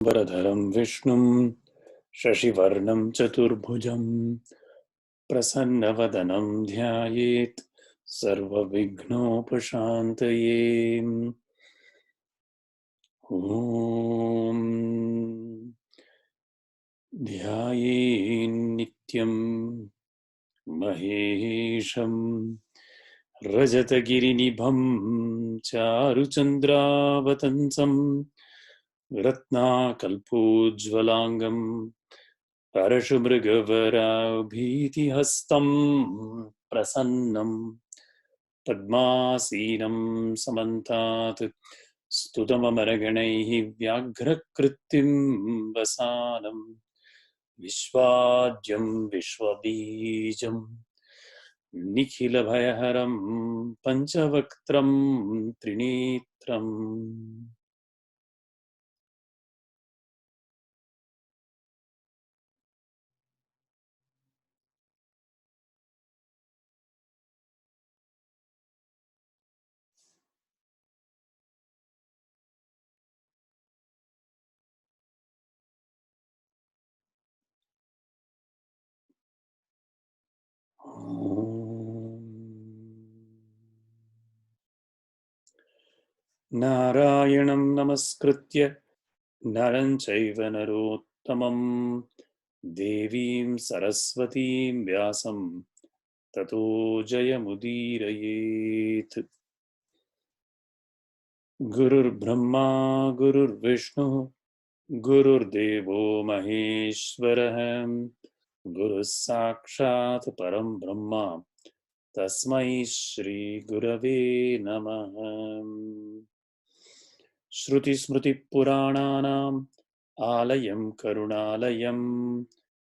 वरधरं विष्णुं शशिवर्णं चतुर्भुजं प्रसन्नवदनं ध्यायेत् सर्वविघ्नोपशान्तये। ॐ ध्यायेन्नित्यं महेशं रजतगिरिनिभं चारुचन्द्रावतंसं रत्नाकल्पोज्ज्वलाङ्गं परशुमृगवराभीतिहस्तं प्रसन्नं पद्मासीनं समन्तात् स्तुतममरगणैः व्याघ्रकृत्तिं वसानं विश्वाद्यं विश्वबीजं निखिलभयहरं पञ्चवक्त्रं त्रिनेत्रम्। नारायणं नमस्कृत्य नरं चैव नरोत्तमं देवीं सरस्वतीं व्यासं ततो जयमुदीरयेत्। गुरुर्ब्रह्मा गुरुर्विष्णुः गुरुर्देवो महेश्वरः गुरुः साक्षात् परं ब्रह्म तस्मै श्री गुरवे नमः। श्रुतिस्मृतिपुराणानाम् आलयं करुणालयं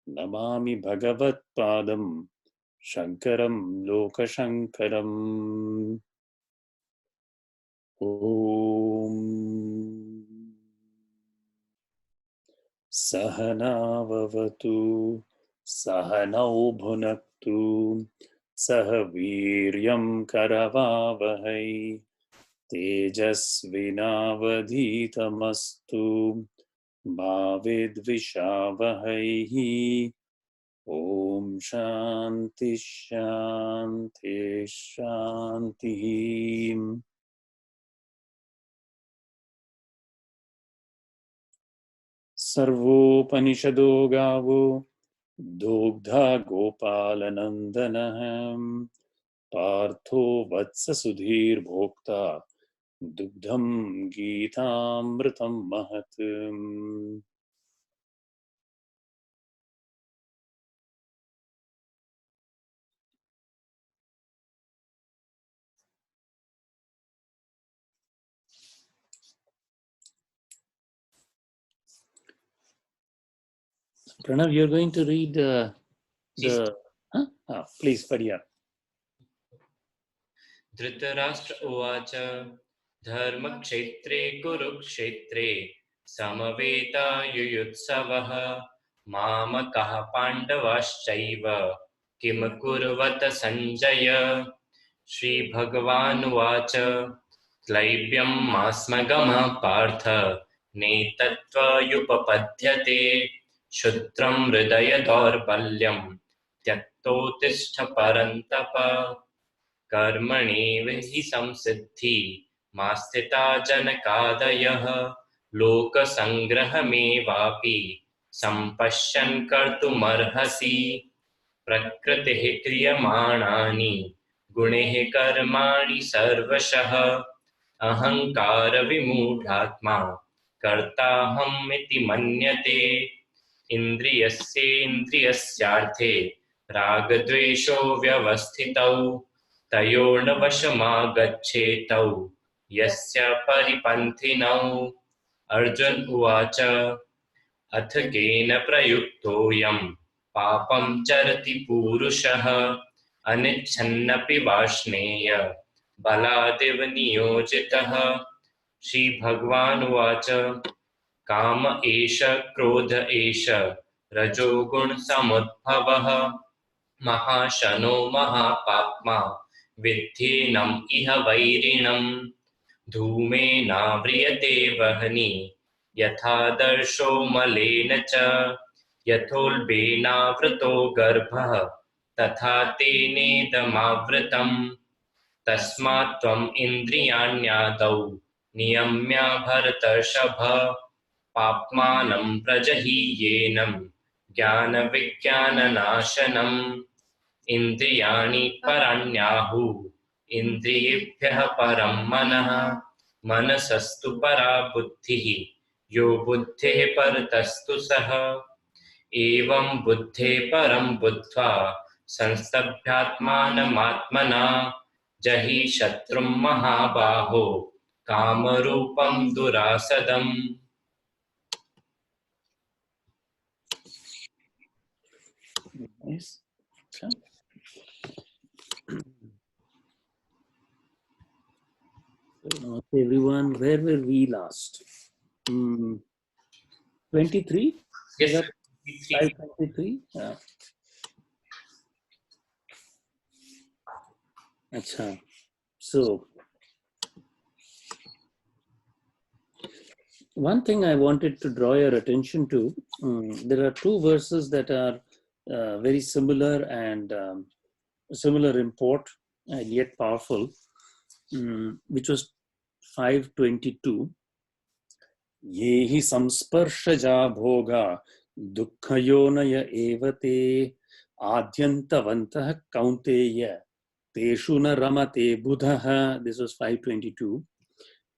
नमामि भगवत्पादं शङ्करं लोकशङ्करम्। ॐ सहनाववतु सहनौ भुनक्तु सह वीर्यं करवावहै तेजस्विनावधीतमस्तु मा विद्विषावहैः। ॐ शान्ति शान्ति शान्तिः। सर्वोपनिषदो गावो दोग्धा गोपालनन्दनः पार्थो वत्ससुधीर्भोक्ता दुग्धं गीतामृतं महत्। Pranav, you are going to read the please, Padya. Dhritarashtra उवाच धर्मक्षेत्रे कुरुक्षेत्रे समवेतायुयुत्सवः मामकः पाण्डवाश्चैव किम कुर्वत सञ्जय। श्रीभगवानुवाच क्लैब्यं मास्मगमः पार्थ नेतत्त्वयुपपद्यते क्षुद्रं हृदय दौर्बल्यं त्यक्तोत्तिष्ठ परन्तप। कर्मणेव हि संसिद्धि मास्थिता जनकादयः लोकसङ्ग्रहमेवापि सम्पश्यन् कर्तुमर्हसि। प्रकृतिः क्रियमाणानि गुणैः कर्माणि सर्वशः अहङ्कारविमूढात्मा कर्ताहमिति मन्यते। इन्द्रियस्येन्द्रियस्यार्थे रागद्वेषौ व्यवस्थितौ तयोर्नवशमागच्छेतौ यस्य परिपन्थिनौ। अर्जुन उवाच अथ केन प्रयुक्तोऽयं पापं चरति पूरुषः अनिच्छन्नपि वाष्णेय बलादेव नियोजितः। श्रीभगवानुवाच काम एष क्रोध एष रजोगुणसमुद्भवः महाशनो महापाप्मा विद्धेनम् इह वैरिणम्। धूमेनाव्रियते वह्नि यथादर्शो मलेन च यथोल्बेनावृतो गर्भः तथा तेनेदमावृतम् तस्मात् त्वम् इन्द्रियाण्यादौ नियम्य भरतर्षभ पाप्मानं प्रजहीयेनं ज्ञानविज्ञाननाशनम् इन्द्रियाणि पराण्याहुः इन्द्रियेभ्यः परं मनः मनसस्तु परा बुद्धिः यो बुद्धेः परतस्तु सः एवं बुद्धे परं बुद्ध्वा संस्तभ्यात्मानमात्मना जहि शत्रुं महाबाहो कामरूपं दुरासदम्. Nice. Okay. Everyone, where were we last? 23? Yes, 23? Yeah. Acha. So, one thing I wanted to draw your attention to, there are two verses that are very similar and similar import and yet powerful, which was 522. Yehi samsparshaja bhoga dukkhayonaya evate adyantavantah kaunteya teshu na ramate buddhaha. This was 522.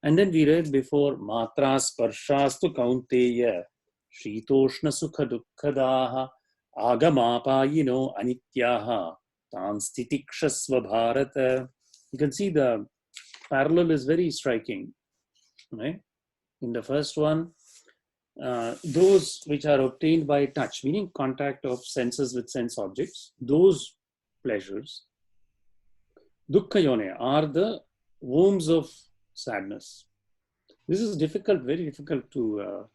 And then we read before matra sparshastu kaunteya shitoshna sukha dukkhadaha agamapayino anityaha tanstitikshasva bharata. You can see the parallel is very striking, right? In the first one, those which are obtained by touch, meaning contact of senses with sense objects, those pleasures, dukkha-yone, are the wombs of sadness. This is difficult, very difficult to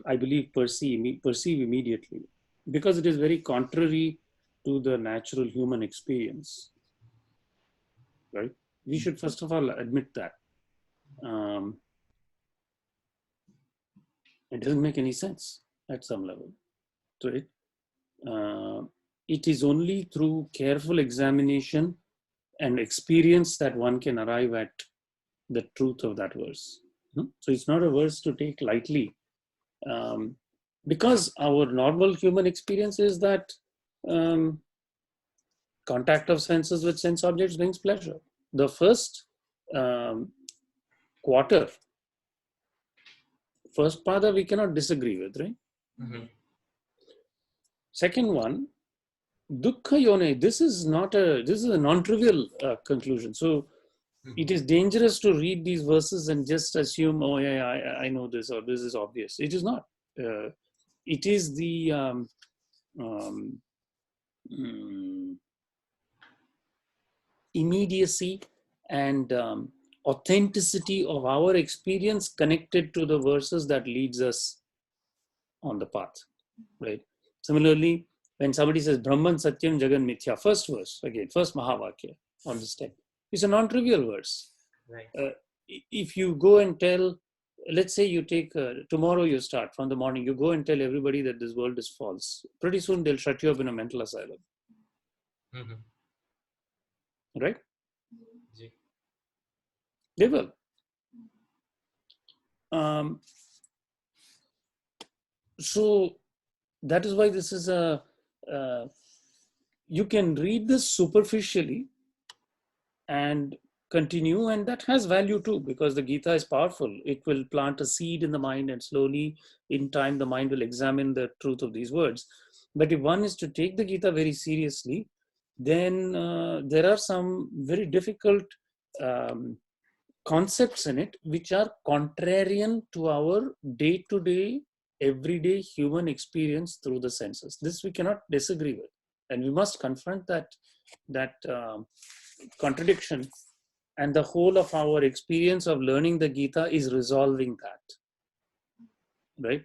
I believe, perceive immediately, because it is very contrary to the natural human experience, right? We should first of all admit that. It doesn't make any sense at some level, right? It is only through careful examination and experience that one can arrive at the truth of that verse. So it's not a verse to take lightly, because our normal human experience is that contact of senses with sense objects brings pleasure. The first quarter, first pada we cannot disagree with, right? Second one, dukkha yone, this is a non-trivial conclusion. So it is dangerous to read these verses and just assume, oh yeah, I know this, or this is obvious. It is not. It is the immediacy and authenticity of our experience connected to the verses that leads us on the path, right? Similarly, when somebody says Brahman Satyam Jagan Mithya, first verse, again, first Mahavakya on this step, it's a non-trivial verse. Right. If you go and tell, let's say you take, tomorrow you start from the morning, you go and tell everybody that this world is false. Pretty soon they'll shut you up in a mental asylum. Right? They will. So that is why this is you can read this superficially and continue, and that has value too, because the Gita is powerful. It will plant a seed in the mind, and slowly in time the mind will examine the truth of these words. But if one is to take the Gita very seriously, then there are some very difficult concepts in it which are contrarian to our day-to-day, everyday human experience through the senses. This we cannot disagree with, and we must confront that contradiction. And the whole of our experience of learning the Gita is resolving that, right?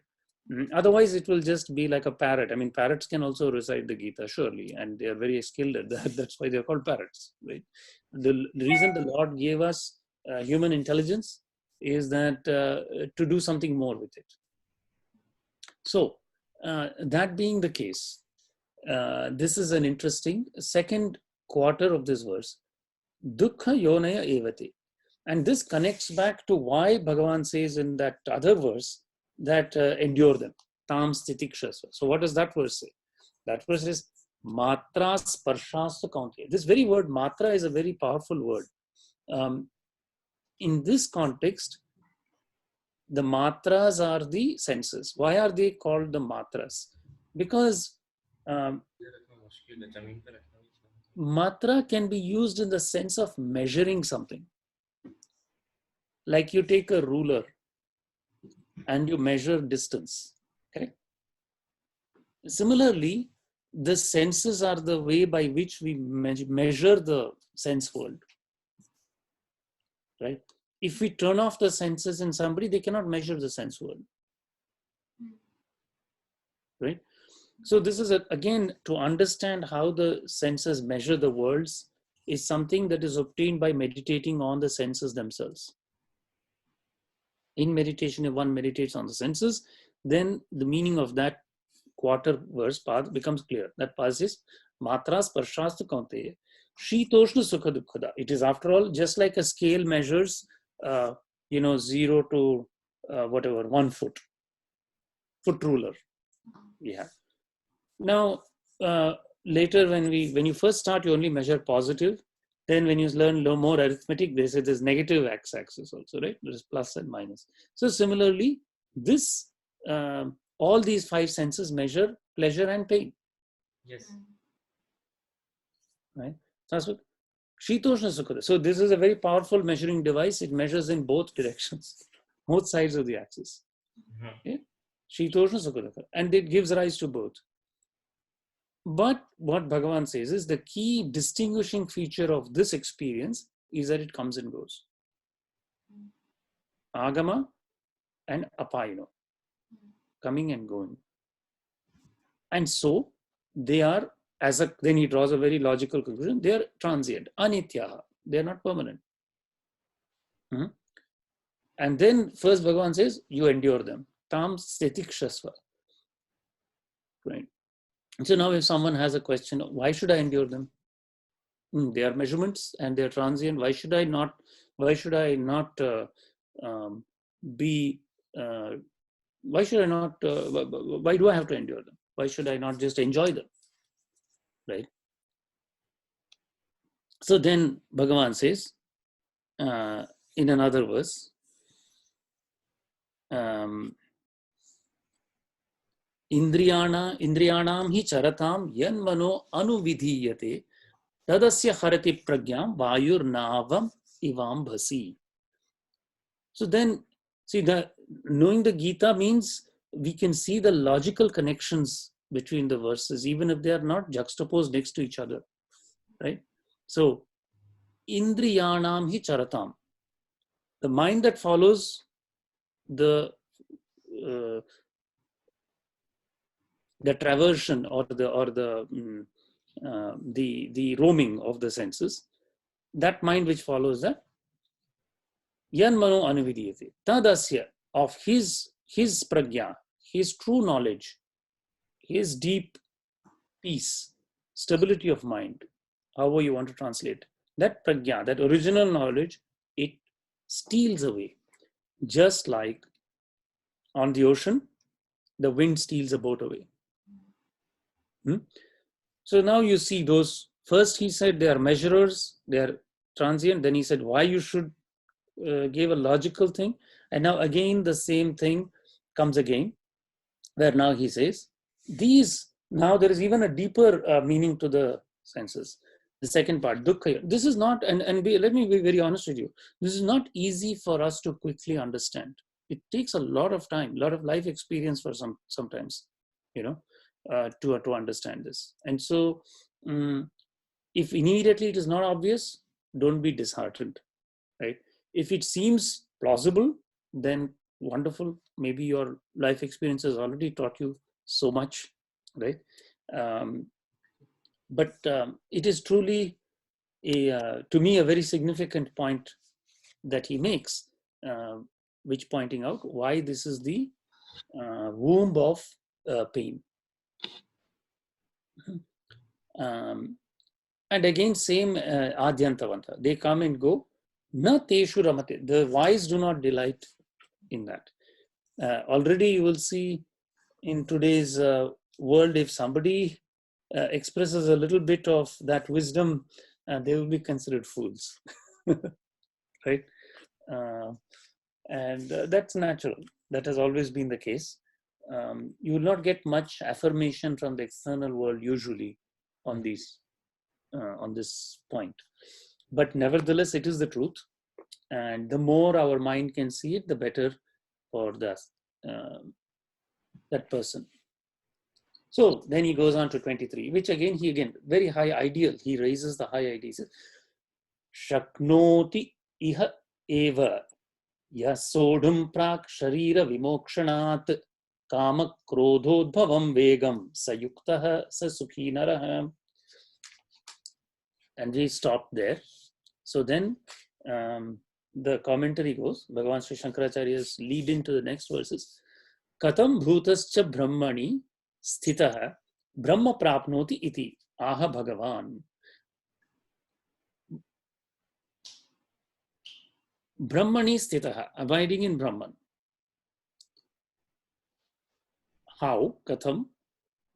Otherwise, it will just be like a parrot. I mean, parrots can also recite the Gita, surely, and they are very skilled at that. That's why they're called parrots, right? The reason the Lord gave us human intelligence is that to do something more with it. So that being the case, this is an interesting second quarter of this verse. Dukkha yonaya evate. And this connects back to why Bhagavan says in that other verse that endure them. Tam stitikshasva. So what does that verse say? That verse is matra sparshastu kaunteya. This very word matra is a very powerful word. In this context, the matras are the senses. Why are they called the matras? Because matra can be used in the sense of measuring something. Like you take a ruler and you measure distance. Correct? Similarly, the senses are the way by which we measure the sense world. Right? If we turn off the senses in somebody, they cannot measure the sense world. Right? So this is, again, to understand how the senses measure the worlds is something that is obtained by meditating on the senses themselves. In meditation, if one meditates on the senses, then the meaning of that quarter verse path becomes clear. That path is matras parshastu kaunteya shitoshna sukha dukkhada. It is, after all, just like a scale measures 0 to 1 foot ruler we have. Now later when you first start, you only measure positive. Then when you learn more arithmetic, they say there's negative x-axis also, right? There's plus and minus. So similarly, this all these five senses measure pleasure and pain. Yes. Right? Shitoshna Sukhada. So this is a very powerful measuring device. It measures in both directions, both sides of the axis. Okay? Shitoshna Sukhada. And it gives rise to both. But what Bhagavan says is the key distinguishing feature of this experience is that it comes and goes. Agama and apayano. Coming and going. And so they are, then he draws a very logical conclusion, they are transient, anityaha, they are not permanent. And then first Bhagavan says, you endure them. Tam stitikshasva. Right. So now if someone has a question, why should I endure them? They are measurements and they are transient. Why should I not why do I have to endure them? Why should I not just enjoy them? Right? So then Bhagavan says in another verse, Indriyanam hi charatam yan mano anuvidhiyate tadasya harati pragyam vayur navam ivam bhasi. So then, see, knowing the Gita means we can see the logical connections between the verses, even if they are not juxtaposed next to each other, right? So, Indriyanam hi charatam, the mind that follows the traversion or the roaming of the senses, that mind which follows that, yan mano anuvidiyate, tadasya, of his pragya, his true knowledge, his deep peace, stability of mind, however you want to translate, that pragya, that original knowledge, it steals away. Just like on the ocean, the wind steals a boat away. So now you see those, first he said they are measurers, they are transient. Then he said why you should give a logical thing. And now again the same thing comes again, where now he says, now there is even a deeper meaning to the senses. The second part, dukkha. This is not, let me be very honest with you, this is not easy for us to quickly understand. It takes a lot of time, a lot of life experience for sometimes, to understand this. And so if immediately it is not obvious, don't be disheartened, right? If it seems plausible, then wonderful. Maybe your life experience has already taught you so much, right? But it is truly to me a very significant point that he makes, which pointing out why this is the womb of pain. And again, same Adyantavanta. They come and go. Na teshu ramate. The wise do not delight in that. Already you will see in today's world, if somebody expresses a little bit of that wisdom, they will be considered fools. Right? And that's natural. That has always been the case. You will not get much affirmation from the external world usually on these on this point, but nevertheless it is the truth, and the more our mind can see it, the better for that person. So then he goes on to 23, which again very high ideal. He raises the high ideas. Shaknoti iha eva yasodhum prak sharira vimokshanat kama krodhodbhavam vegam sayuktah sa sukhi narah. And we stop there. So then the commentary goes, Bhagavan Sri Shankaracharya's lead into the next verses. Katam bhutascha brahmani sthitaha brahma prapnoti iti aha Bhagavan. Brahmani sthitaha, abiding in Brahman. How? Katam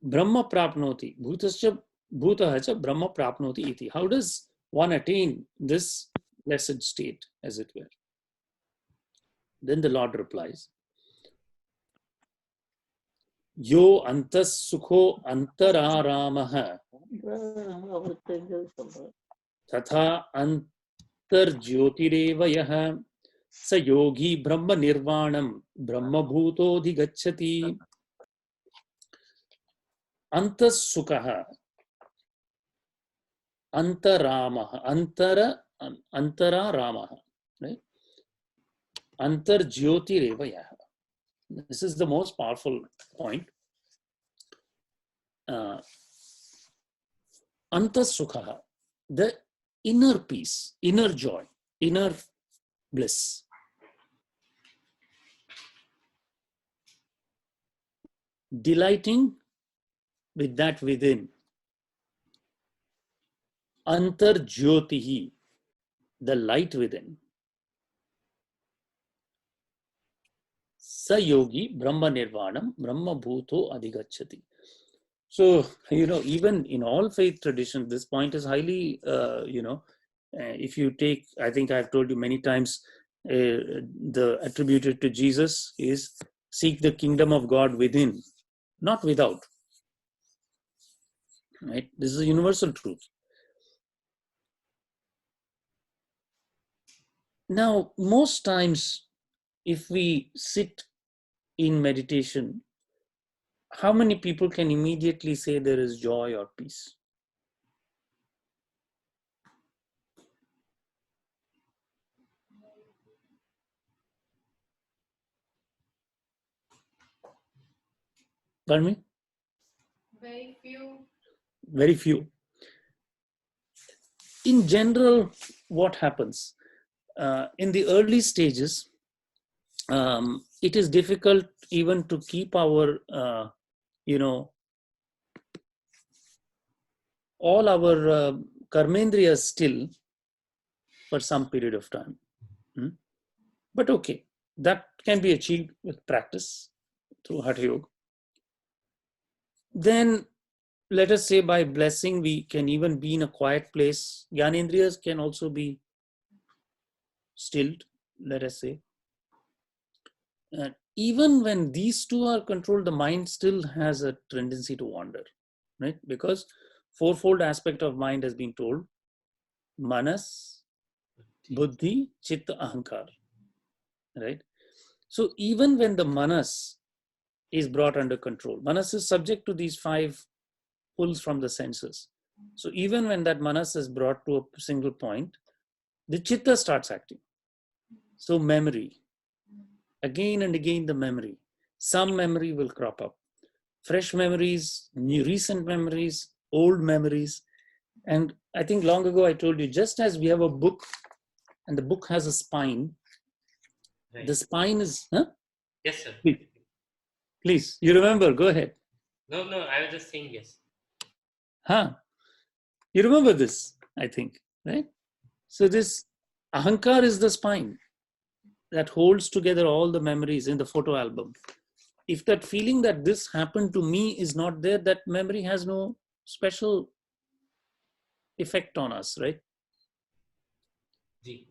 brahma prapnoti bhutascha bhutahacha brahma prapnoti iti. How does one attain this blessed state, as it were? Then the Lord replies, Yo antas sukho antararamaha tatha antarjyotireva yaha sa yogi brahma nirvanam brahma bhutodhi gacchati. Antas sukha antaramaha antara ramaha, right? Antarjyotireva yaha. This is the most powerful point. Antasukha, the inner peace, inner joy, inner bliss. Delighting with that within. Antarjyotihi, the light within. Sa yogi brahma nirvanam brahma bhuto adhigacchati. So, even in all faith traditions, this point is highly, if you take, I think I've told you many times, the attributed to Jesus is seek the kingdom of God within, not without. Right? This is a universal truth. Now, most times, if we sit in meditation, how many people can immediately say there is joy or peace? Pardon me? Very few. Very few. In general, what happens? In the early stages, it is difficult even to keep our, all our karmendriyas still for some period of time. But okay, that can be achieved with practice through Hatha Yoga. Then, let us say by blessing, we can even be in a quiet place. Gyanendriyas can also be stilled, let us say. And even when these two are controlled, the mind still has a tendency to wander, right? Because fourfold aspect of mind has been told: manas, buddhi, chitta, ahankar, right? So even when the manas is brought under control, manas is subject to these 5 pulls from the senses. So even when that manas is brought to a single point, the chitta starts acting. So memory, again and again the memory, some memory will crop up. Fresh memories, new recent memories, old memories. And I think long ago I told you, just as we have a book and the book has a spine, Right. The spine is, huh? Yes, sir. Please, you remember, go ahead. No, I was just saying yes. Huh? You remember this, I think, right? So this ahankar is the spine that holds together all the memories in the photo album. If that feeling that this happened to me is not there, that memory has no special effect on us, right? Ji.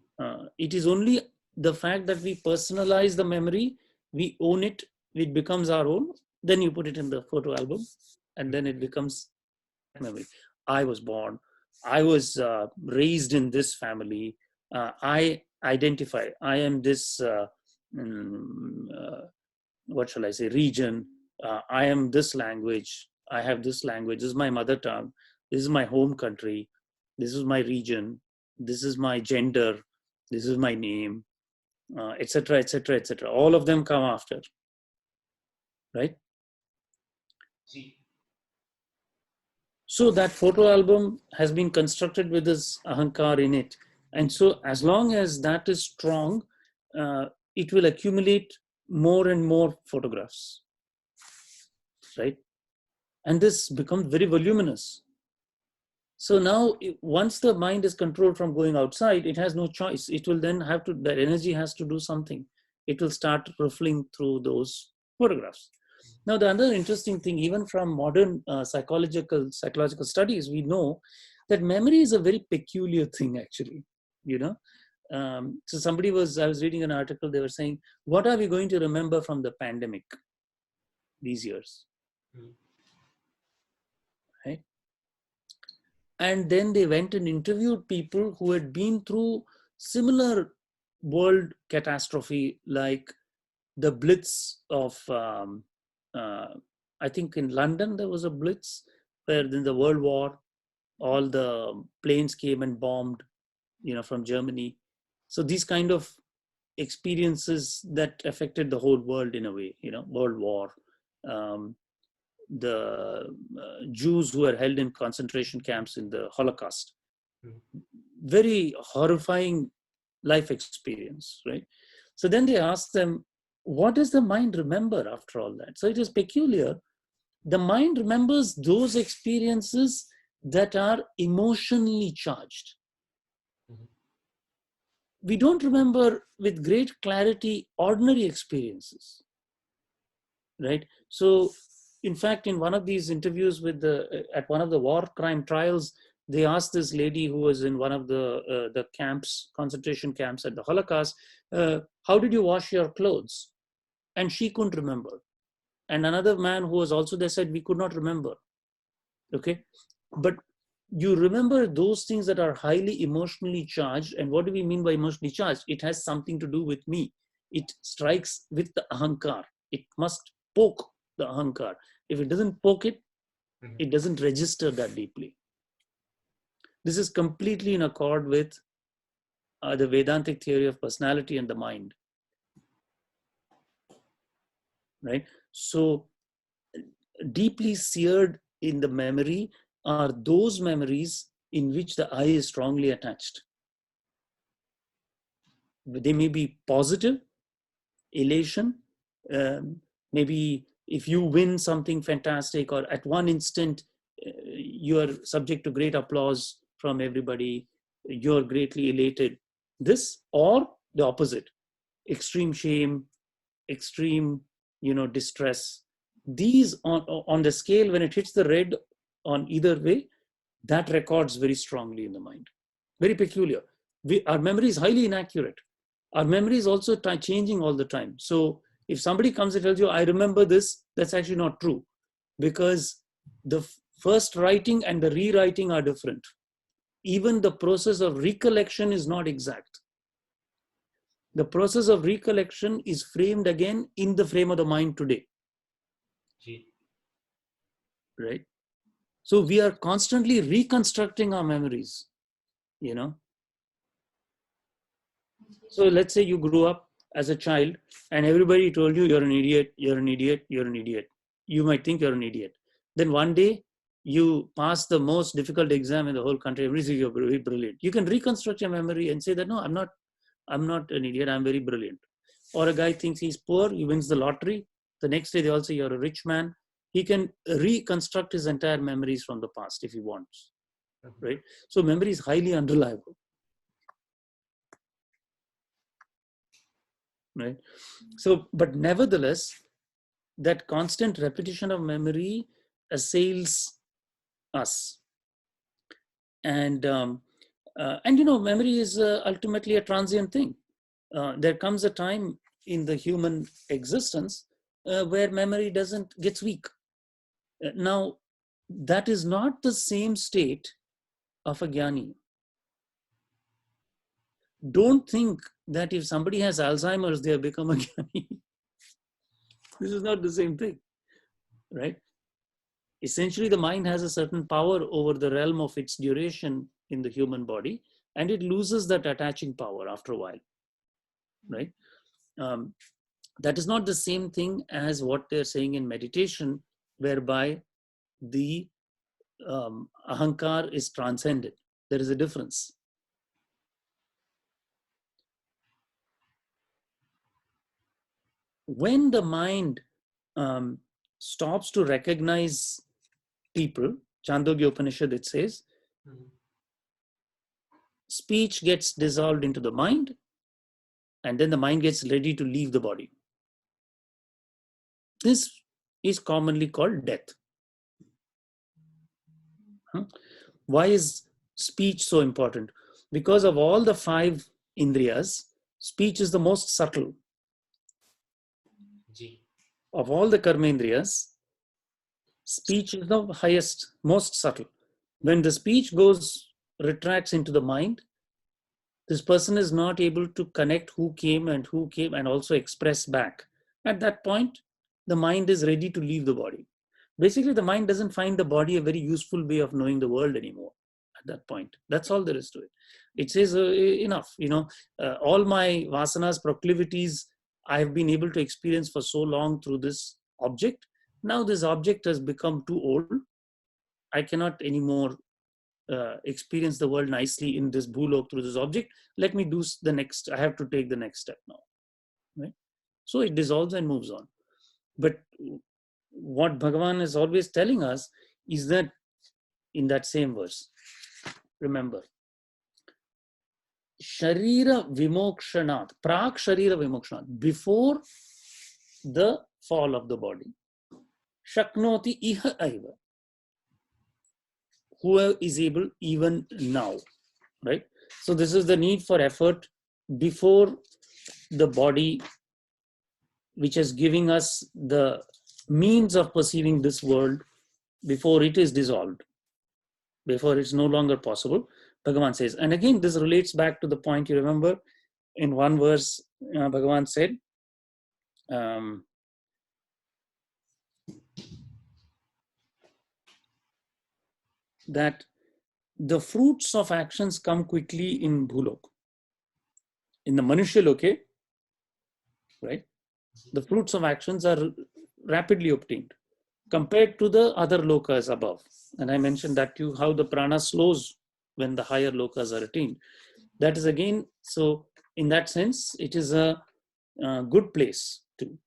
It is only the fact that we personalize the memory, we own it, it becomes our own, then you put it in the photo album, and then it becomes memory. I was born, I was raised in this family, I identify, I am this, what shall I say, region, I am this language, I have this language, this is my mother tongue, this is my home country, this is my region, this is my gender, this is my name, etc., etc., etc. All of them come after, right? Ji. So that photo album has been constructed with this ahankar in it. And so as long as that is strong, it will accumulate more and more photographs, right? And this becomes very voluminous. So now once the mind is controlled from going outside, it has no choice. It will then have to, that energy has to do something. It will start riffling through those photographs. Now, the other interesting thing, even from modern psychological studies, we know that memory is a very peculiar thing, actually. You know, so I was reading an article. They were saying, what are we going to remember from the pandemic these years, right? And then they went and interviewed people who had been through similar world catastrophe, like the blitz of I think in London there was a blitz where in the World War all the planes came and bombed, from Germany. So these kind of experiences that affected the whole world in a way, World War, the Jews who were held in concentration camps in the Holocaust. Very horrifying life experience, right? So then they asked them, what does the mind remember after all that? So it is peculiar. The mind remembers those experiences that are emotionally charged. We don't remember with great clarity ordinary experiences, right? So in fact, in one of these interviews at one of the war crime trials, they asked this lady who was in one of the camps, concentration camps at the Holocaust, how did you wash your clothes? And she couldn't remember. And another man who was also there said, we could not remember. Okay. But you remember those things that are highly emotionally charged. And what do we mean by emotionally charged? It has something to do with me. It strikes with the ahankar. It must poke the ahankar. If it doesn't poke it, it doesn't register that deeply. This is completely in accord with the Vedantic theory of personality and the mind. Right? So deeply seared in the memory are those memories in which the I is strongly attached. They may be positive, elation, maybe if you win something fantastic, or at one instant you are subject to great applause from everybody, you're greatly elated. This, or the opposite, extreme shame, extreme distress. These on the scale, when it hits the red on either way, that records very strongly in the mind. Very peculiar. Our memory is highly inaccurate. Our memory is also changing all the time. So if somebody comes and tells you, I remember this, that's actually not true, because the first writing and the rewriting are different. Even the process of recollection is not exact. The process of recollection is framed again in the frame of the mind today. Right? So we are constantly reconstructing our memories, So let's say you grew up as a child and everybody told you you're an idiot, you're an idiot, you're an idiot. You might think you're an idiot. Then one day you pass the most difficult exam in the whole country. Everybody says you're very brilliant. You can reconstruct your memory and say that, no, I'm not an idiot, I'm very brilliant. or a guy thinks he's poor, he wins the lottery. The next day they all say you're a rich man. He can reconstruct his entire memories from the past if he wants, right? So memory is highly unreliable, right? So, but nevertheless, that constant repetition of memory assails us. And memory is ultimately a transient thing. There comes a time in the human existence where memory gets weak. Now, that is not the same state of a jnani. Don't think that if somebody has Alzheimer's, they have become a jnani. This is not the same thing, right? Essentially, the mind has a certain power over the realm of its duration in the human body, and it loses that attaching power after a while, right? That is not the same thing as what they're saying in meditation, whereby the ahankar is transcended. There is a difference. When the mind stops to recognize people, Chandogya Upanishad, it says, speech gets dissolved into the mind, and then the mind gets ready to leave the body. This is commonly called death. Why is speech so important? Because of all the 5 indriyas, speech is the most subtle. Of all the karmendriyas, speech is the highest, most subtle. When the speech retracts into the mind, this person is not able to connect who came and also express back. At that point, the mind is ready to leave the body. Basically, the mind doesn't find the body a very useful way of knowing the world anymore at that point. That's all there is to it. It says enough, all my vasanas, proclivities, I have been able to experience for so long through this object. Now this object has become too old. I cannot anymore experience the world nicely in this bhulok through this object. Let me do the next. I have to take the next step now, right? So it dissolves and moves on. But what Bhagavan is always telling us is that in that same verse, remember, Sharira Vimokshanat, Prak Sharira Vimokshanat, before the fall of the body, Shaknoti Iha Aiva, whoever is able even now, right? So this is the need for effort before the body, which is giving us the means of perceiving this world, before it is dissolved, before it's no longer possible. Bhagavan says, and again, this relates back to the point you remember in one verse, Bhagavan said, that the fruits of actions come quickly in Bhulok. In the Manushya Loke, right, the fruits of actions are rapidly obtained compared to the other lokas above. And I mentioned that to you, how the prana slows when the higher lokas are attained. That is again, so in that sense, it is a good place too.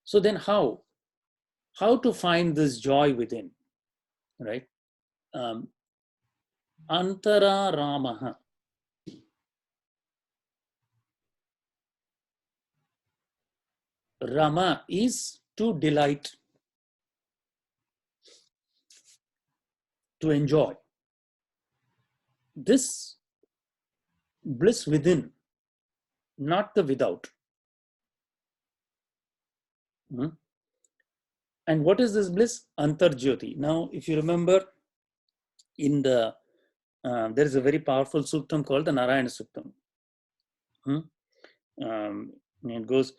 So then how to find this joy within, right? Antara Ramaha. Rama is to delight, to enjoy. This bliss within, not the without. And what is this bliss? Antarjyoti. Now, if you remember, in the there is a very powerful suktam called the Narayana Suktam. It goes,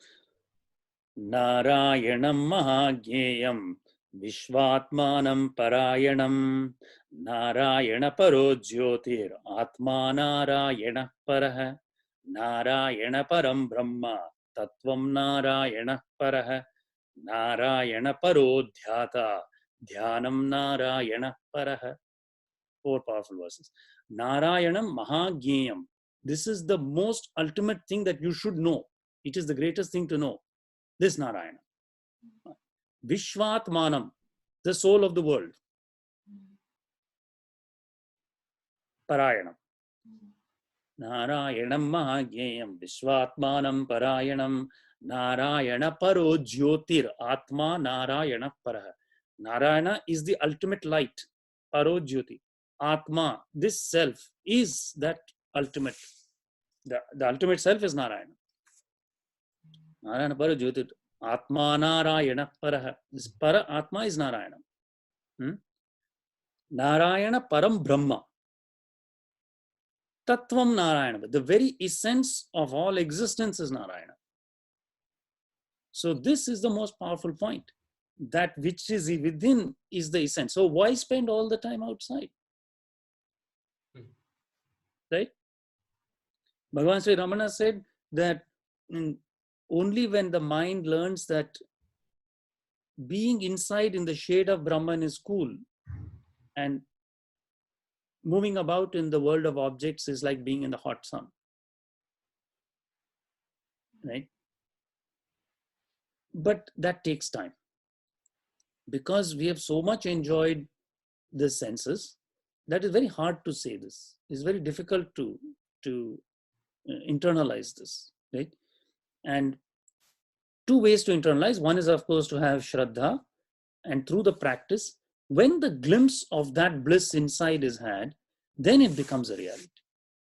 Narayanam Mahageyam Vishwatmanam Parayanam Narayana Paro Jyotir Atma Narayana Paraha Narayana Param Brahma Tattvam Narayana Paraha Narayana Paro Dhyata Dhyanam Narayana Paraha. 4 powerful verses. Narayanam Mahageyam. This is the most ultimate thing that you should know. It is the greatest thing to know. This Narayana. Vishwatmanam, the soul of the world. Parayanam. Narayanam Mahageyam Vishwatmanam Parayanam Narayana Paro Jyotir Atma Narayana Paraha. Narayana is the ultimate light. Paro Jyoti. Atma, this self, is that ultimate. The ultimate self is Narayana. Narayana Paro Jyotir. Atma Narayana Paraha. This Para Atma is Narayana. Narayana Param Brahma. Tattvam Narayana. The very essence of all existence is Narayana. So this is the most powerful point. That which is within is the essence. So why spend all the time outside? Right? Bhagavan Sri Ramana said that only when the mind learns that being inside in the shade of Brahman is cool, and moving about in the world of objects is like being in the hot sun. Right? But that takes time. Because we have so much enjoyed the senses, that is very hard to say this. It's very difficult to internalize this, right? And two ways to internalize. One is, of course, to have Shraddha, and through the practice, when the glimpse of that bliss inside is had, then it becomes a reality.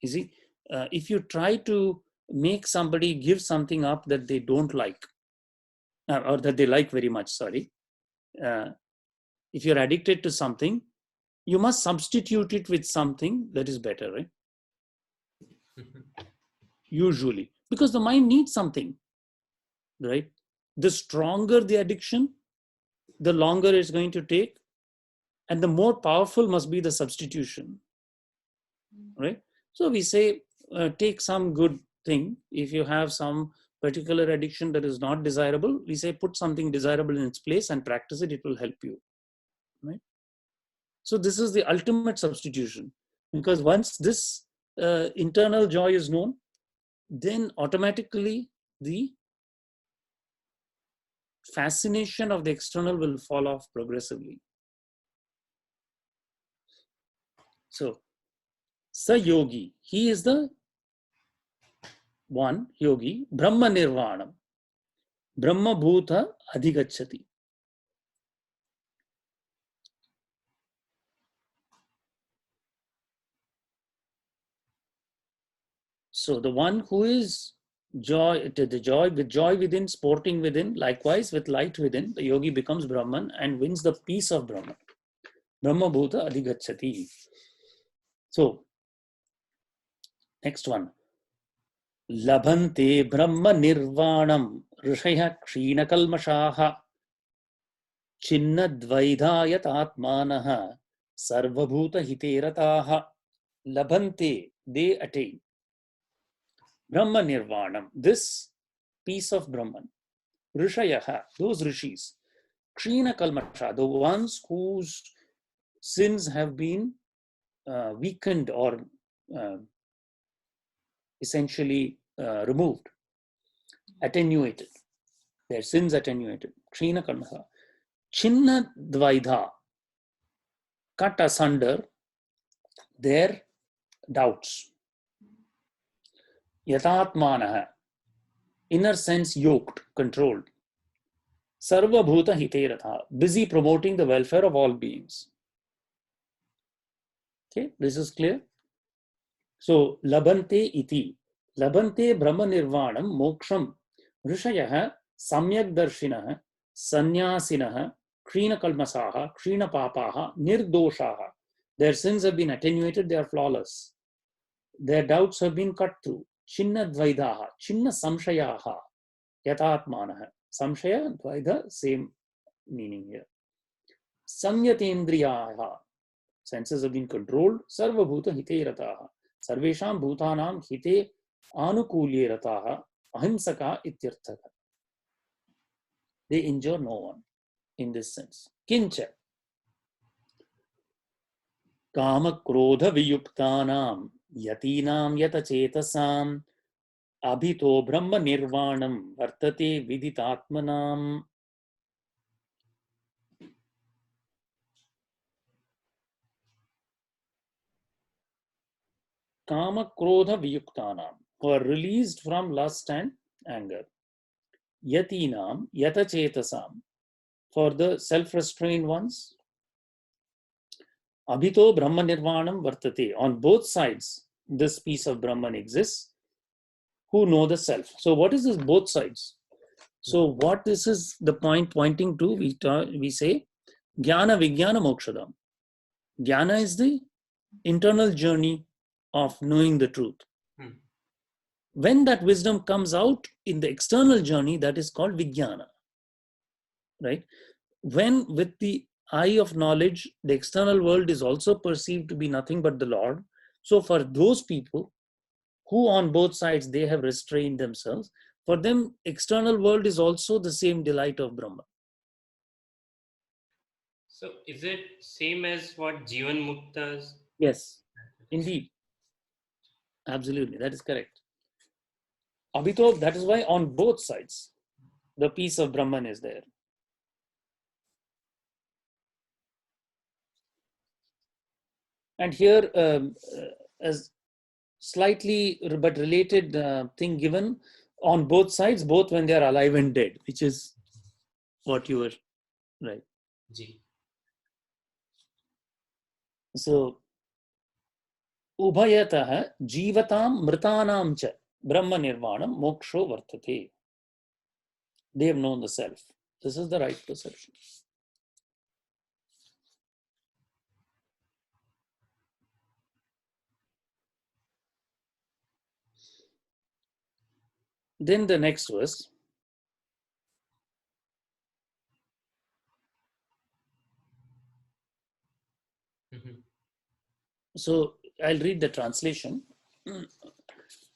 You see, if you try to make somebody give something up that they don't like, or that they like very much, sorry, if you're addicted to something, you must substitute it with something that is better, right? Usually, because the mind needs something, right? The stronger the addiction, the longer it's going to take, and the more powerful must be the substitution, right? So we say, take some good thing. If you have some particular addiction that is not desirable, we say put something desirable in its place and practice it, it will help you, right? So this is the ultimate substitution, because once this internal joy is known, then automatically the fascination of the external will fall off progressively. So, Sa Yogi, he is the one yogi, Brahma Nirvanam, Brahma Bhuta Adhigachati. So the one who is joy, the joy with joy within, sporting within, likewise with light within, the yogi becomes Brahman and wins the peace of Brahman. Brahma Bhuta Adhigachati. So, next one. Labhante Brahma Nirvanam Rishaya Kshina Kalmashaha Chinnadvaidhayat Atmanaha Sarvabhuta Hiterataha. Labhante, they attain Brahma Nirvanam, this peace of Brahman. Rishayaha, those rishis. Kshina Kalmasha, the ones whose sins have been weakened or essentially removed, attenuated. Their sins attenuated. Kshina Kalmasha. Chinna Dvaidha, cut asunder their doubts. Yatatmanaha, inner sense yoked, controlled. Sarva Bhuta Hiteratha, busy promoting the welfare of all beings. Okay, this is clear. So, Labhante iti, Labhante Brahma Nirvanam Moksham Rishayaha Samyak Darshinaha Sanyasinaha Krina Kalmasaha Krina Papaha Nirdoshaha. Their sins have been attenuated, they are flawless. Their doubts have been cut through. Chinna Dvaidaha, Chinna Samshayaha, Yatatmanaha. Samshaya and Dvaida, same meaning here. Samyatendriyaha, senses have been controlled. Sarva Bhuta Hiterataha, Sarvesham Bhutanam Hite Anukulyerataha, Ahimsaka Ityarthaka. They injure no one in this sense. Kincha Kama Krodha Viyuktanam Yatinam Yatachetasam Abhito Brahma Nirvanam Vartate Viditatmanam. Kama Krodha Viyuktanam, who are released from lust and anger. Yatinam Yatachetasam, for the self-restrained ones. Abhito Brahma Nirvanam Vartate. On both sides, this piece of Brahman exists, who know the self. So what is this both sides? So what this is the point pointing to, we say, Jnana Vijnana Mokshadam. Jnana is the internal journey of knowing the truth. When that wisdom comes out in the external journey, that is called Vijnana. Right? When with the eye of knowledge, the external world is also perceived to be nothing but the Lord. So for those people who on both sides, they have restrained themselves, for them, external world is also the same delight of Brahman. So is it same as what Jivan Muktas? Yes, indeed. Absolutely, that is correct. Abhito, that is why on both sides, the piece of Brahman is there. And here, as slightly but related thing given on both sides, both when they are alive and dead, which is what you were, right? Ji. So, Ubhayatah Jivatam Mritanam cha Brahma Nirvanam Moksho Vartate. They have known the self. This is the right perception. Then the next verse. So I'll read the translation.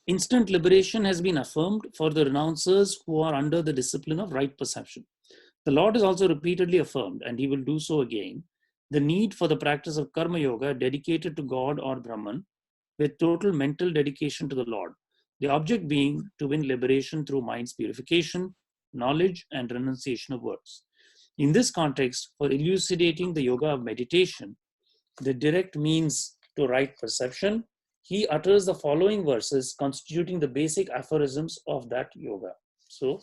Instant liberation has been affirmed for the renouncers who are under the discipline of right perception. The Lord has also repeatedly affirmed, and he will do so again, the need for the practice of karma yoga dedicated to God or Brahman with total mental dedication to the Lord. The object being to win liberation through mind's purification, knowledge, and renunciation of works. In this context, for elucidating the yoga of meditation, the direct means to right perception, he utters the following verses constituting the basic aphorisms of that yoga. So,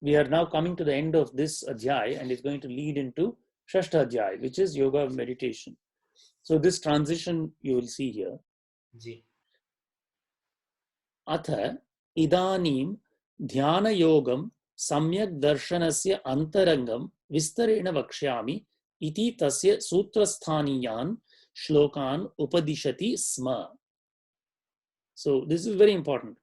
we are now coming to the end of this adhyay, and it's going to lead into Shashta Adhyay, which is yoga of meditation. So this transition you will see here. Ji. Atha idanim dhyana yogam samyak darshanasya antarangam vistarena vakshyami iti tasya sutrasthaniyan shlokan upadishati sma. So this is very important.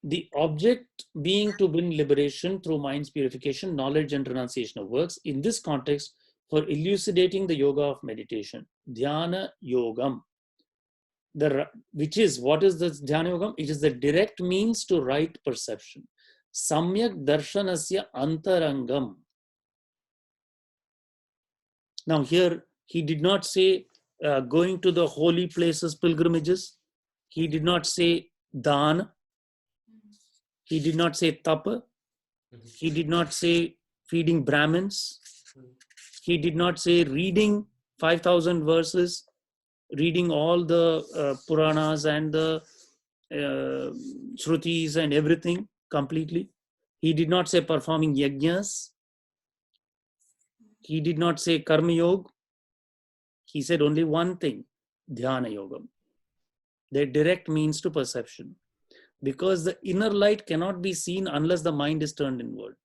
The object being to win liberation through mind's purification, knowledge, and renunciation of works. In this context, for elucidating the yoga of meditation, dhyana yogam, which is, what is the dhyana yogam? It is the direct means to right perception. Samyak darshanasya antarangam. Now here, he did not say going to the holy places, pilgrimages. He did not say dan. He did not say tapa. He did not say feeding Brahmins. He did not say reading 5,000 verses, reading all the Puranas and the Shrutis and everything completely. He did not say performing yajnas. He did not say karma yoga. He said only one thing, dhyana yogam. The direct means to perception. Because the inner light cannot be seen unless the mind is turned inward.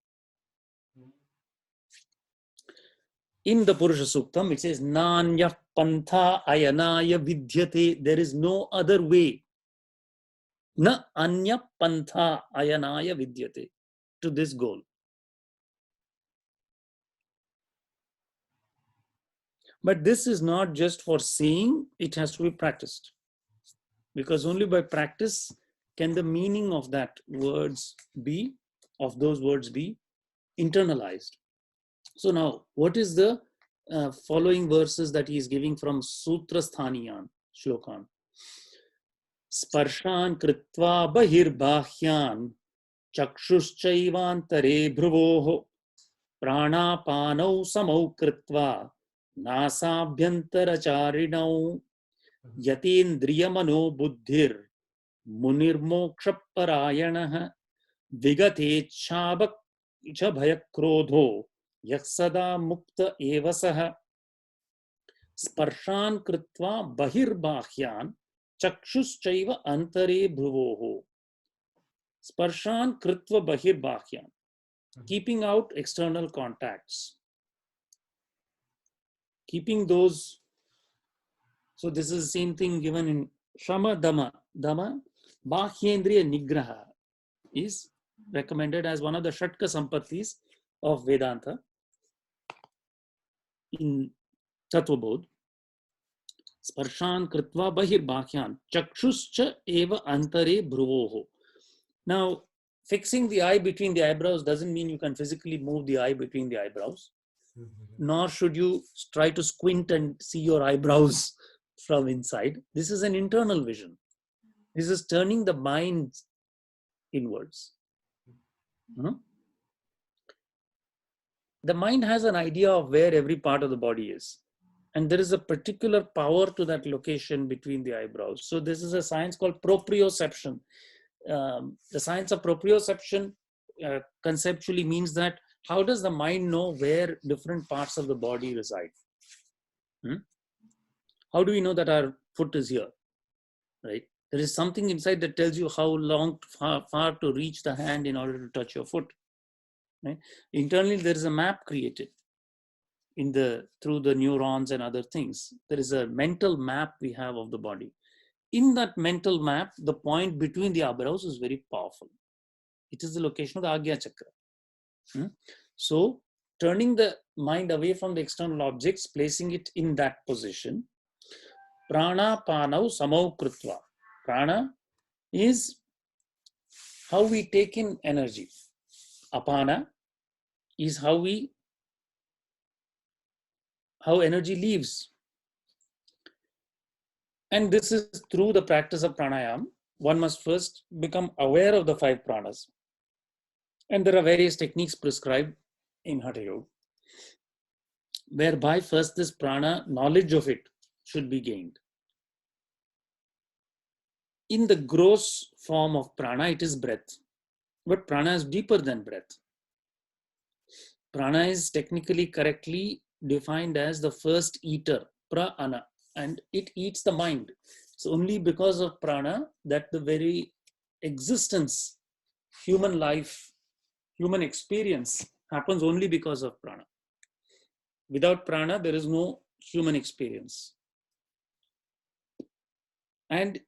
In the Purusha Suktam, it says, Nanya pantha ayanaya vidyate. There is no other way. Na anya pantha ayanaya vidyate. To this goal. But this is not just for saying, it has to be practiced. Because only by practice can the meaning of that words be, of those words be internalized. So now, what is the following verses that he is giving from Sutrasthaniyan? Shlokan. Sparshan kritva bahirbahyan chakshushchaivantare bhruvoh pranapanau samau kritva nasabhyantaracharinav yatindriyamano buddhir munirmokshaparayanaha vigatechabak bhayakrodho yaksada mukta evasaha sparshan kritva bahirbahyan chakshuschaiva antare bhruvoho. Sparshan kritva bahirbahyan, keeping out external contacts, keeping those. So this is the same thing given in Shama Dama. Dama, Bahyendriya Nigraha is recommended as one of the Shatka Sampattis of Vedanta in Tattvabodh. Sparshan kritva bahirbahyan chakshuscha eva antare bhruvoho. Now, fixing the eye between the eyebrows doesn't mean you can physically move the eye between the eyebrows, nor should you try to squint and see your eyebrows from inside. This is an internal vision. This is turning the mind inwards. The mind has an idea of where every part of the body is. And there is a particular power to that location between the eyebrows. So this is a science called proprioception. The science of proprioception conceptually means that how does the mind know where different parts of the body reside? How do we know that our foot is here, right? There is something inside that tells you how long, far to reach the hand in order to touch your foot, right? Internally, there is a map created through the neurons and other things. There is a mental map we have of the body. In that mental map, the point between the eyebrows is very powerful. It is the location of the Agya Chakra. So, turning the mind away from the external objects, placing it in that position. Prana panau samau krutva. Prana is how we take in energy. Apana is how energy leaves. And this is through the practice of pranayam. One must first become aware of the 5 pranas. And there are various techniques prescribed in Hatha Yoga, whereby first this prana, knowledge of it should be gained. In the gross form of prana, it is breath. But prana is deeper than breath. Prana is technically correctly defined as the first eater, prana, and it eats the mind. It's only because of prana that the very existence, human life, human experience happens only because of prana. Without prana, there is no human experience. And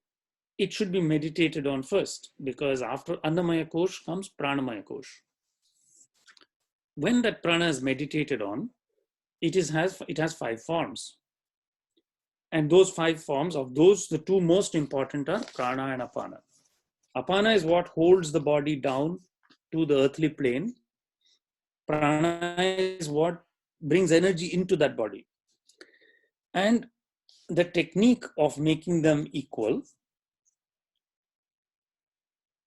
it should be meditated on first, because after Annamaya Kosh comes Pranamaya Kosh. When that prana is meditated on, it has 5 forms. And those 5 forms, of those, the 2 most important are prana and apana. Apana is what holds the body down to the earthly plane. Prana is what brings energy into that body. And the technique of making them equal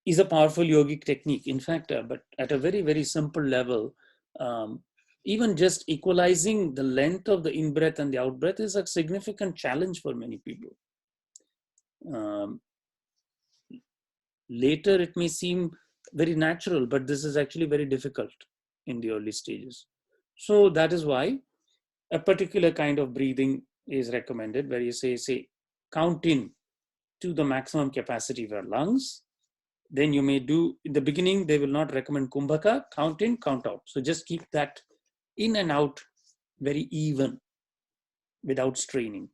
is a powerful yogic technique. In fact, but at a very, very simple level, even just equalizing the length of the in-breath and the out-breath is a significant challenge for many people. Later, it may seem very natural, but this is actually very difficult in the early stages. So that is why a particular kind of breathing is recommended, where you say count in to the maximum capacity of your lungs. Then you may do, in the beginning, they will not recommend kumbhaka, count in, count out. So just keep that in and out very even without straining.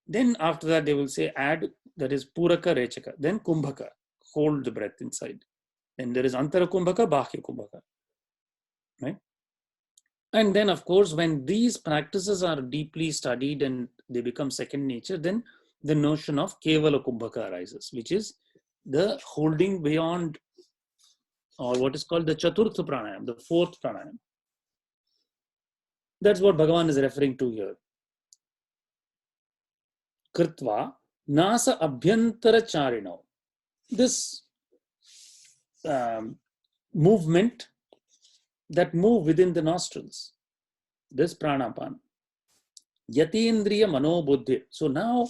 Then after that, they will say add, that is puraka, rechaka, then kumbhaka, hold the breath inside. Then there is antara kumbhaka, bahya kumbhaka, right? And then of course, when these practices are deeply studied and they become second nature, then the notion of kevala kumbhaka arises, which is the holding beyond, or what is called the chaturtha pranayam, the 4th pranayam. That's what Bhagavan is referring to here. Kritva Nasa abhyantara charino. This movement that move within the nostrils, this pranapan. Yatindriya manobuddhi. So now,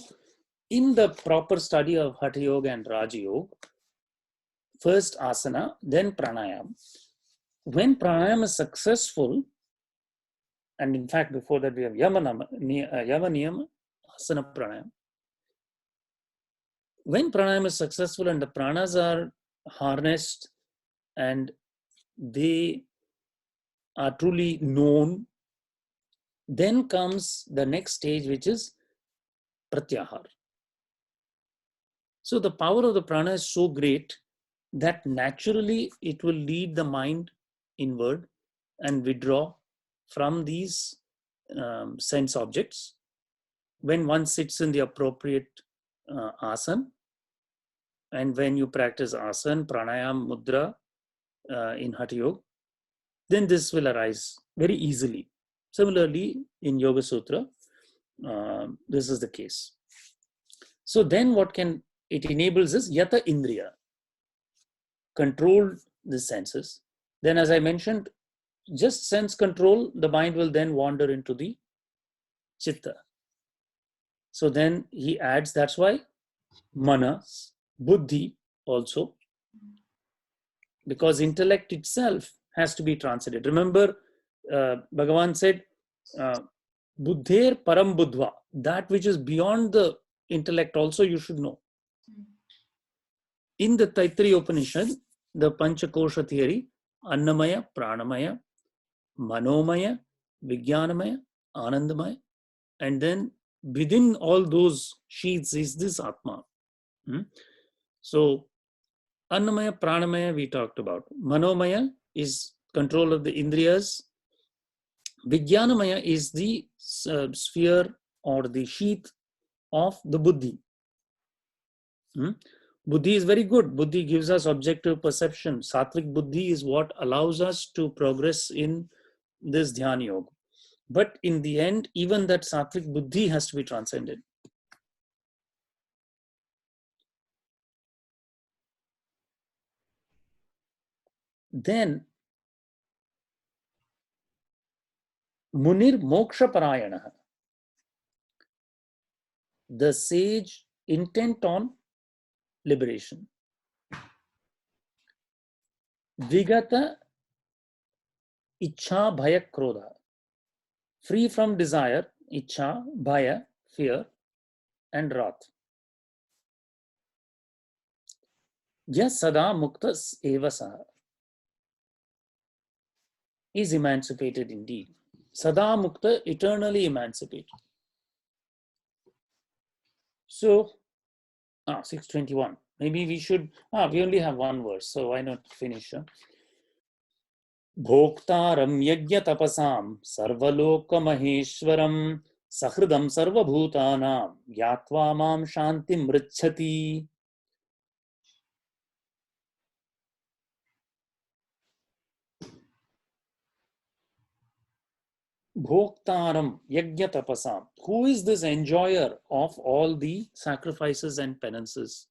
in the proper study of Hatha Yoga and Raja Yoga, first asana, then pranayam. When pranayam is successful, and in fact, before that we have yama niyama, asana pranayam. When pranayam is successful and the pranas are harnessed and they are truly known, then comes the next stage, which is pratyahar. So the power of the prana is so great that naturally it will lead the mind inward and withdraw from these sense objects. When one sits in the appropriate asana, and when you practice asana, pranayam, mudra in Hatha Yoga, then this will arise very easily. Similarly, in Yoga Sutra, this is the case. So then what can it enables is yata indriya, control the senses. Then, as I mentioned, just sense control, the mind will then wander into the chitta. So then he adds, that's why manas, buddhi also, because intellect itself has to be transcended. Remember, Bhagavan said, buddher param buddhva, that which is beyond the intellect also you should know. In the Taittiriya Upanishad, the Panchakosha theory, Annamaya, Pranamaya, Manomaya, Vijnanamaya, Anandamaya, and then within all those sheets is this Atma. So, Annamaya, Pranamaya we talked about. Manomaya is control of the Indriyas. Vijnanamaya is the sphere or the sheath of the Buddhi. Buddhi is very good. Buddhi gives us objective perception. Sattvic Buddhi is what allows us to progress in this Dhyana Yoga. But in the end, even that Sattvic Buddhi has to be transcended. Then, Munir Moksha Parayana, the sage intent on liberation. Vigata Ichha Bhaya Krodha, free from desire, Ichha, Bhaya, fear, and wrath. Yes, Sada Muktas Evasaha, is emancipated indeed. Sada Mukta, eternally emancipated. So, 621. Maybe we should, we only have one verse, so why not finish? Bhoktaram yajna tapasam sarvaloka maheshwaram sahridam sarvabhutanam yatva mam shantim mritchati. Bhoktaram yajna tapasam. Who is this enjoyer of all the sacrifices and penances?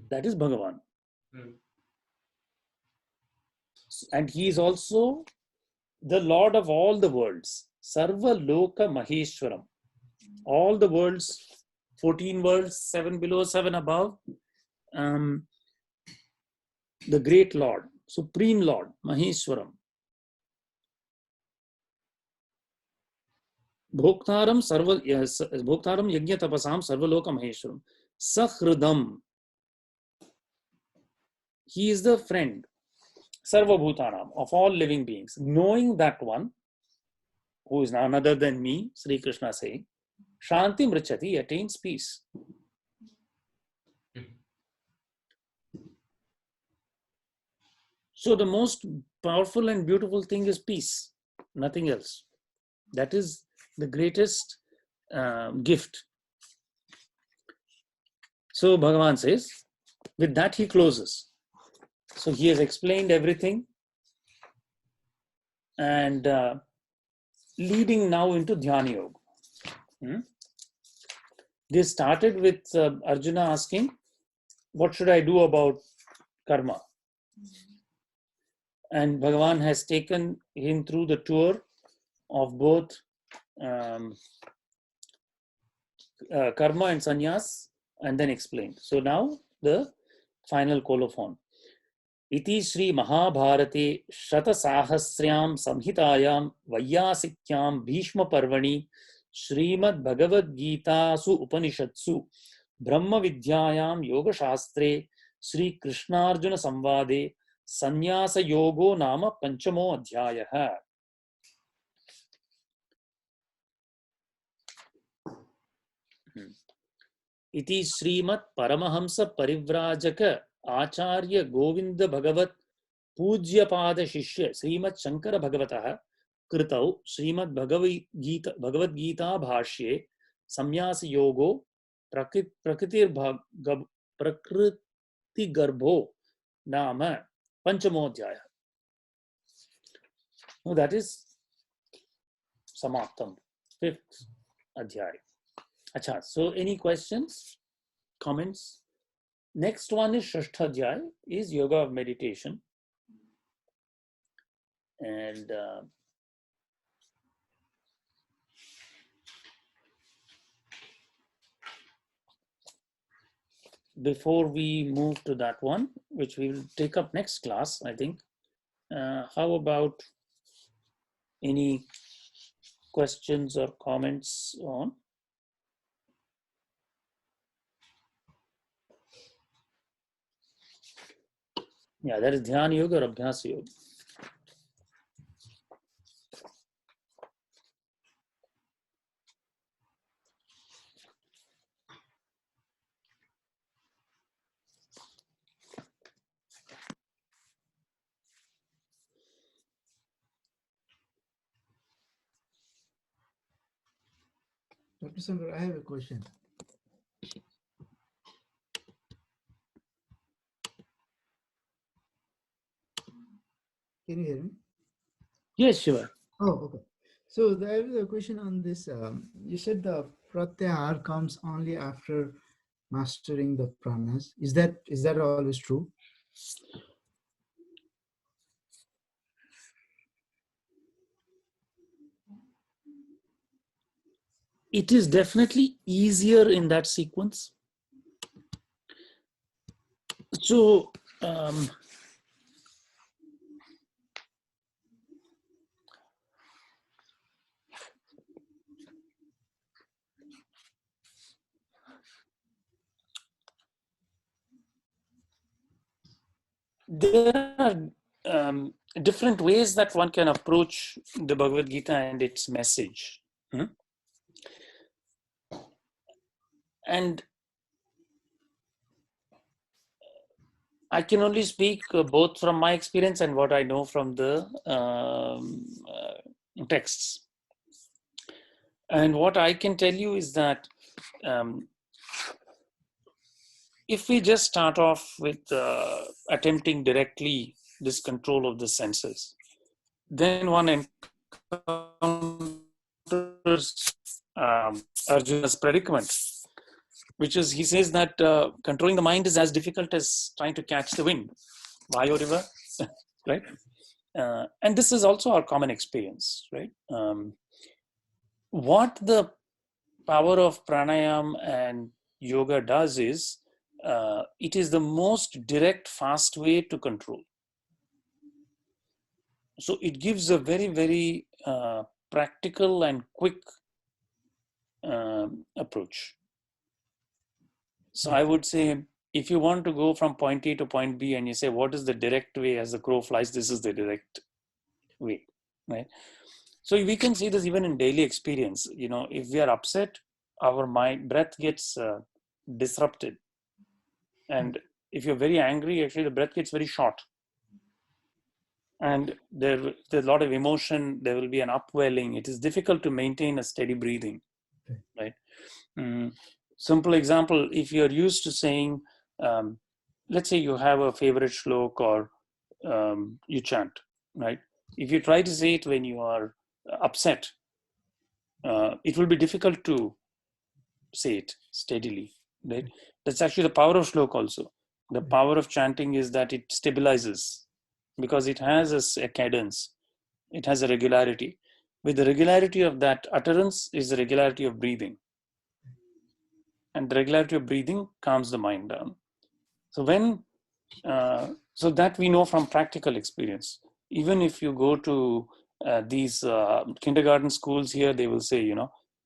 That is Bhagavan. And he is also the Lord of all the worlds. Sarva Loka Maheshwaram. All the worlds, 14 worlds, 7 below, 7 above. The great Lord, Supreme Lord, Maheshwaram. Bhoktaram Yajna Tapasam Sarva Loka Maheshwaram. Sahridam. He is the friend, Sarva Bhutanam, of all living beings. Knowing that one, who is none other than me, Sri Krishna saying, Shanti Mrichati, attains peace. So the most powerful and beautiful thing is peace, nothing else. That is the greatest gift. So Bhagavan says, with that he closes. So he has explained everything and leading now into Dhyana Yoga. They started with Arjuna asking, what should I do about karma? And Bhagavan has taken him through the tour of both karma and sannyas, and then explained. So now the final colophon. Iti Sri Mahabharate Shata Sahasryam Samhitayam Vayyasikyam Bhishma Parvani Srimad Bhagavad Gita Su Upanishatsu Brahma Vidyayam Yoga Shastre Sri Krishnarjuna Samvade Sannyasa Yogo Nama Panchamo Adhyayah. Iti Srimad Paramahamsa Parivrajaka Acharya Govinda Bhagavat Pujyapada Shishya Srimad Shankara Bhagavataha Kritau Srimad Bhagavad Gita Bhashye Samyasa Yogo Prakriti Garbho Nama Panchamodhyaya. No, that is Samartham, 5th Adhyaya. Acha, so any questions, comments? Next one is Shashtha is Yoga of Meditation. And before we move to that one, which we will take up next class, I think, how about any questions or comments on? Yeah, that is Dhyana Yoga or Abhyas Yoga. Dr. Shankar, I have a question. Can you hear me? Yes, Shiva. Oh, okay. So I have a question on this. You said the pratyahar comes only after mastering the pranas. Is that always true? It is definitely easier in that sequence. So, there are different ways that one can approach the Bhagavad Gita and its message. And I can only speak both from my experience and what I know from the texts. And what I can tell you is that if we just start off with attempting directly this control of the senses, then one encounters Arjuna's predicament, which is, he says that controlling the mind is as difficult as trying to catch the wind. Vayu river, right? And this is also our common experience, right? What the power of pranayam and yoga does is, it is the most direct, fast way to control. So it gives a very, very practical and quick approach. So I would say, if you want to go from point A to point B and you say, what is the direct way as the crow flies? This is the direct way, right? So we can see this even in daily experience. You know, if we are upset, our mind, breath gets disrupted. And if you're very angry, actually the breath gets very short. And there's a lot of emotion, there will be an upwelling. It is difficult to maintain a steady breathing, right? Simple example, if you're used to saying, let's say you have a favorite shlok or you chant, right? If you try to say it when you are upset, it will be difficult to say it steadily, right? That's actually the power of shloka also. The power of chanting is that it stabilizes because it has a cadence, it has a regularity. With the regularity of that utterance is the regularity of breathing. And the regularity of breathing calms the mind down. So so that we know from practical experience. Even if you go to these kindergarten schools here, they will say,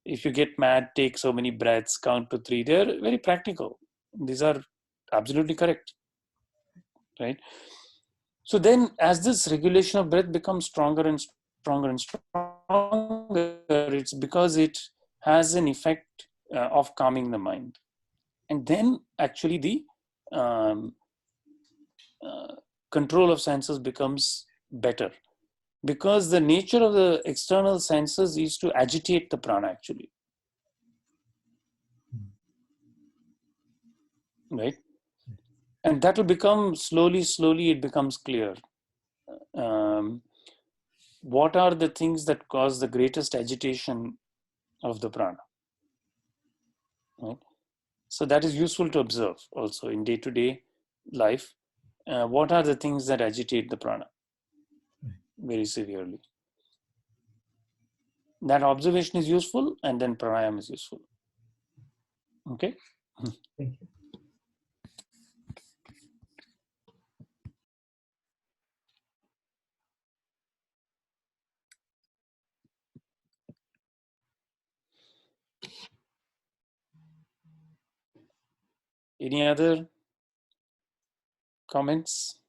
if you get mad, take so many breaths, count to 3. They're very practical. These are absolutely correct, right? So then as this regulation of breath becomes stronger and stronger and stronger, it's because it has an effect of calming the mind. And then actually the um, control of senses becomes better, because the nature of the external senses is to agitate the prana actually, right? And that will become slowly it becomes clear. What are the things that cause the greatest agitation of the prana, right? So that is useful to observe also in day-to-day life. What are the things that agitate the prana very severely? That observation is useful, and then pranayama is useful. Okay. Thank you. Any other comments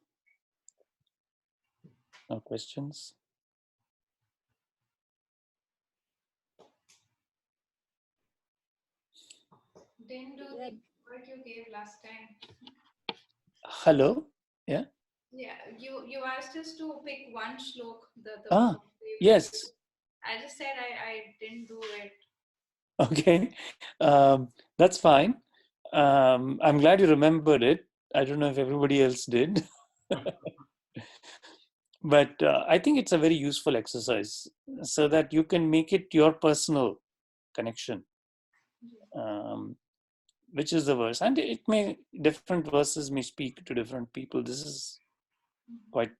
or questions? Didn't do the work you gave last time. Hello. Yeah. Yeah, you asked us to pick one shlok. The Yes. I just said I didn't do it. Okay. That's fine. I'm glad you remembered it. I don't know if everybody else did. But I think it's a very useful exercise so that you can make it your personal connection, which is the verse. And different verses may speak to different people. This is quite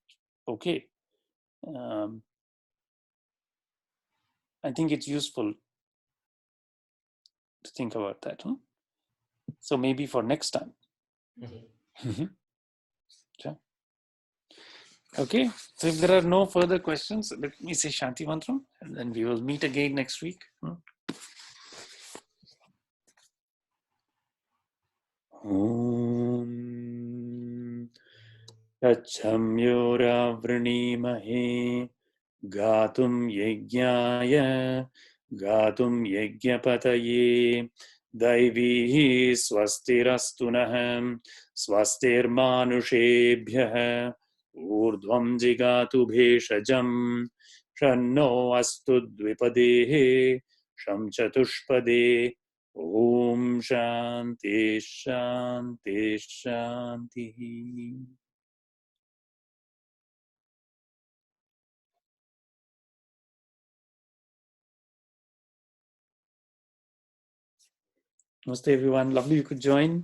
okay. I think it's useful to think about that. So maybe for next time. Sure. Okay, so if there are no further questions, let me say Shanti Mantram, and then we will meet again next week. Om Tachamyora Vranimahe Gatum Yajnaya Gatum Yajnapataye Daivihi Swastirastunaham Swastirmanushebhyah Urdhvam Jigatu Bheshajam Shanno Astu Dvipadehe Sham Chatushpade Om Shanti Shanti Shanti. Namaste everyone. Lovely you could join.